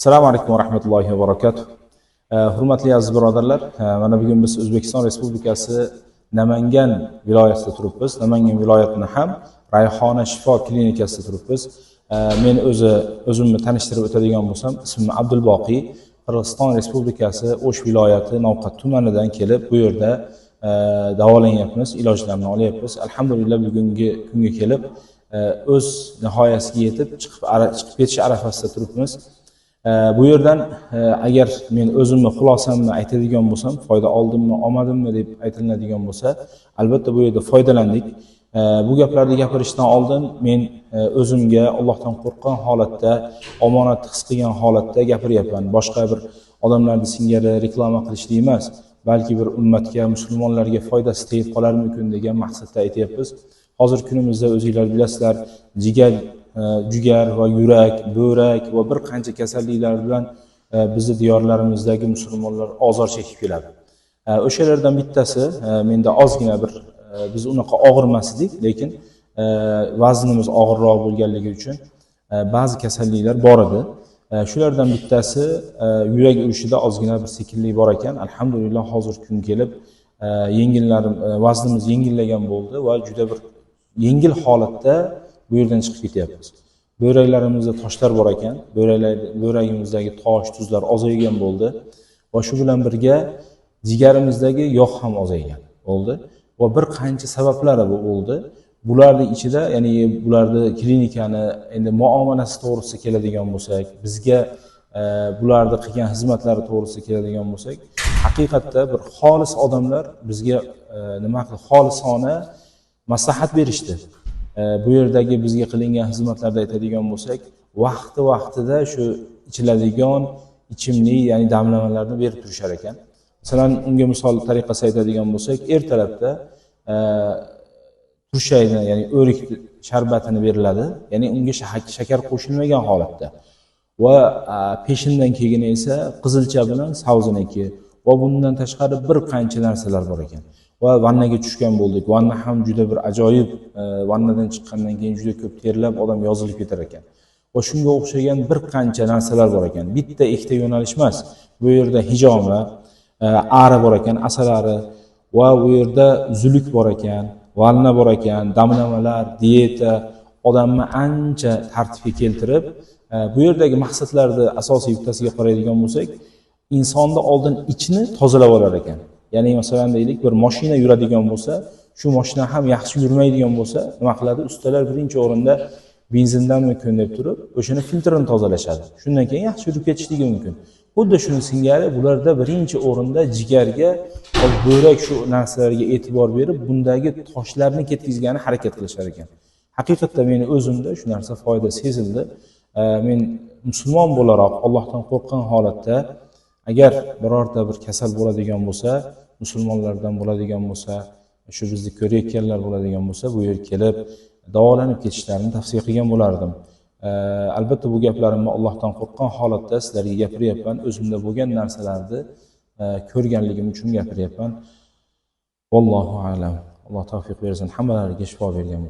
Assalomu alaykum va rahmatullohi va barakatuh. Hurmatli aziz birodarlar, mana bugun biz O'zbekiston Respublikasi Namangan viloyatida turibmiz. Namangan viloyatini ham Rayhona shifo klinikasida turibmiz. Men o'zimni tanishtirib o'tadigan bo'lsam, ismim Abdulboqiy. Qirg'iziston Respublikasi O'sh viloyati Novqat tumanidan kelib, bu yerda davolanyapmiz, ilojlarni olyapmiz. Alhamdulillah bugungi kunga kelib o'z nihoyasiga yetib chiqib ketish arafasida turibmiz. Bu yerdan agar men o'zimni xulosamni aytadigan bo'lsam, foyda oldimmi, olmadimmi deb aytiladigan bo'lsa, albatta bu yerda foydalandik. Bu gaplarni gapirishdan oldin men o'zimga Allohdan qo'rqqan holatda, omonatni his qilgan holatda gapiryapman. Boshqa bir odamlarni singari reklama qilishlik emas, balki bir ummatga, musulmonlarga foydasi tegib qolarmikin degan maqsadda aytyapmiz. Hozir kunimizda o'zingizlar bilasizlar, jigar va yurak, börak va bir qancha kasalliklar bilan bizni diyorlarimizdagi musulmonlar ozor chekib keladi. O'shalardan bittasi menda ozgina bir biz unaqa og'irmas edik, lekin vaznimiz og'irroq bo'lganligi uchun ba'zi kasalliklar bor edi. Shulardan bittasi yurak urishida ozgina bir sekinlik bor ekan. Alhamdulillah hozir kun kelib vaznimiz yengillagan bo'ldi va juda bir yengil holatda bu yerdan chiqib ketyapmiz. Böreklarimizda toshlar bor ekan, böregimizdagi tosh, tuzlar ozaygan bo'ldi va shu bilan birga jigarimizdagi yog' ham ozaygan bo'ldi va bir qancha sabablari bo'ldi. Bularning ichida, ya'ni bularni klinikani endi muomalasi to'g'risida keladigan bo'lsak, bizga bularni qilgan xizmatlari to'g'risida keladigan bo'lsak, haqiqatda bir xolis odamlar bizga xolisona maslahat berishdi. Bu yerdagi bizga qilingan xizmatlarda aytadigan bo'lsak, vaqtida shu ichiladigan ichimlik, ya'ni damlamalarni berib turishar ekan. Masalan, unga misol tariqasida aytadigan bo'lsak, ertalabda turshakni, ya'ni o'rik sharbatini beriladi, ya'ni unga shakar qo'shilmagan holatda. Va peshindan keyin esa qizilcha bilan savziniki va bundan tashqari bir qancha narsalar bor ekan. Va vannaga tushgan bo'ldik. Vanna ham juda bir ajoyib, vannadan chiqqandan keyin juda ko'p terlab odam yozilib ketar ekan. Va shunga o'xshagan bir qancha narsalar bor ekan. Bitta ikkita yo'nalish emas. Bu yerda hijoma, ari bor ekan, asalari va bu yerda zuluk bor ekan, vanna bor ekan, damlamalar, dieta odamni ancha tartibga keltirib, bu yerdagi maqsadlarni asosiy bittasiga qaraydigan bo'lsak, insonni oldin ichni tozalab olar ekan. Ya'ni masalan deylik, bir mashina yuradigan bo'lsa, shu mashina ham yaxshi yurmaydigan bo'lsa, nima qiladi? Ustalar birinchi o'rinda benzindanmi deb turib, o'shani filtrini tozalashadi. Shundan keyin yaxshi yurib ketishligi mumkin. Xuddi shuni singari bularda birinchi o'rinda jigarga va börak shu narsalarga e'tibor berib, bundagi toshlarni ketkizgani harakat qilishar ekan. Haqiqatda meni o'zimda shu narsa foyda sezildi. Men musulmon bo'laroq Allohdan qo'rqqan holatda agar birorta bir kasal bo'ladigan bo'lsa, musulmonlardan bo'ladigan bo'lsa, shu bizni ko'rayotganlar bo'ladigan bo'lsa, bu yerga kelib davolanib ketishlarini tavsiya qilgan bo'lardim. Albatta bu gaplarimni Allohdan qo'rqqan holatda sizlarga gapiryapman. O'zimda bo'lgan narsalarni ko'rganligim uchun gapiryapman. Vallohu a'lam. Alloh tavfiq bersin, hammalariga shifo bergan bo'lsin.